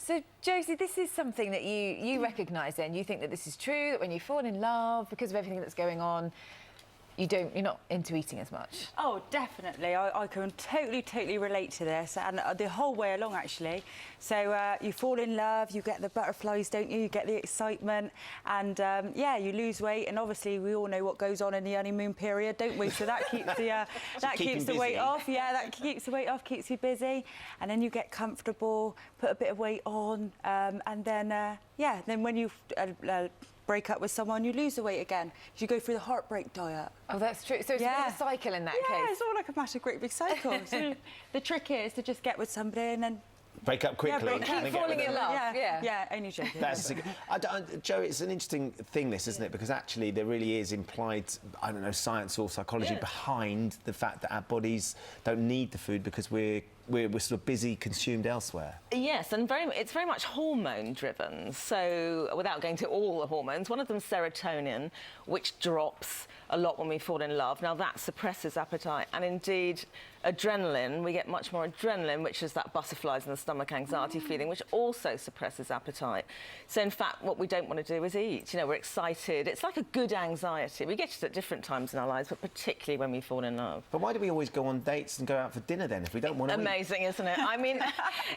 So, Josie, this is something that you recognise then. You think that this is true, that when you fall in love, because of everything that's going on, you're not into eating as much? Oh, definitely. I can totally relate to this, and the whole way along, actually. So you fall in love, you get the butterflies, don't you? You get the excitement, and yeah, you lose weight, and obviously we all know what goes on in the honeymoon period, don't we? So that keeps the keeps the weight off. Yeah, that keeps the weight off, keeps you busy, and then you get comfortable, put a bit of weight on, and then yeah, then when you break up with someone, you lose the weight again. You go through the heartbreak diet. Oh, that's true. So it's a bit of a cycle in that case. Yeah, it's all like a massive, great big cycle. So the trick is to just get with somebody and then break up quickly. Yeah, keep falling in love. Yeah, only joking. That's Joe, it's an interesting thing, this, isn't it? Because actually there really is implied, I don't know, science or psychology behind the fact that our bodies don't need the food because we're sort of busy, consumed elsewhere. Yes, and it's very much hormone-driven. So, without going to all the hormones, one of them is serotonin, which drops a lot when we fall in love. Now, that suppresses appetite. And indeed, adrenaline, we get much more adrenaline, which is that butterflies in the stomach anxiety feeling, which also suppresses appetite. So, in fact, what we don't want to do is eat. You know, we're excited. It's like a good anxiety. We get it at different times in our lives, but particularly when we fall in love. But why do we always go on dates and go out for dinner then if we don't want to eat? Amazing, isn't it? I mean,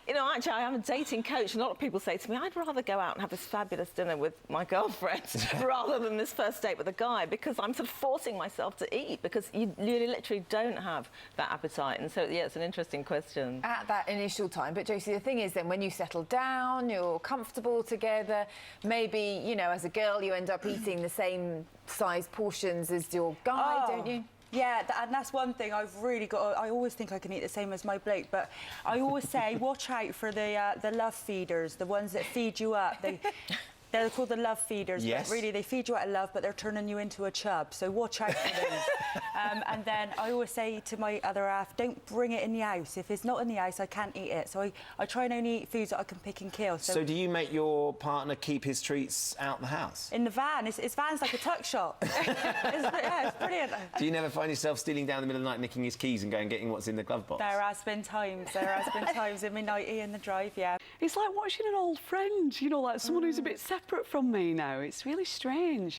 you know, actually, I am a dating coach, and a lot of people say to me, I'd rather go out and have this fabulous dinner with my girlfriend rather than this first date with a guy, because I'm sort of forcing myself to eat, because you literally don't have that appetite. And so, yeah, it's an interesting question. At that initial time. But, Josie, the thing is then, when you settle down, you're comfortable together, maybe, you know, as a girl, you end up eating the same size portions as your guy, don't you? Yeah, and that's one thing I've really got. I always think I can eat the same as my bloke, but I always say, watch out for the love feeders, the ones that feed you up. They're called the love feeders. Yes. But really, they feed you out of love, but they're turning you into a chub. So watch out for those. And then I always say to my other half, don't bring it in the house. If it's not in the house, I can't eat it. So I try and only eat foods that I can pick and kill. So do you make your partner keep his treats out the house? In the van. His van's like a tuck shop. It's brilliant. Do you never find yourself stealing down in the middle of the night, nicking his keys and going getting what's in the glove box? There has been times. There has been times in my nightie in the drive, yeah. It's like watching an old friend, you know, like someone who's a bit separate from me now. It's really strange.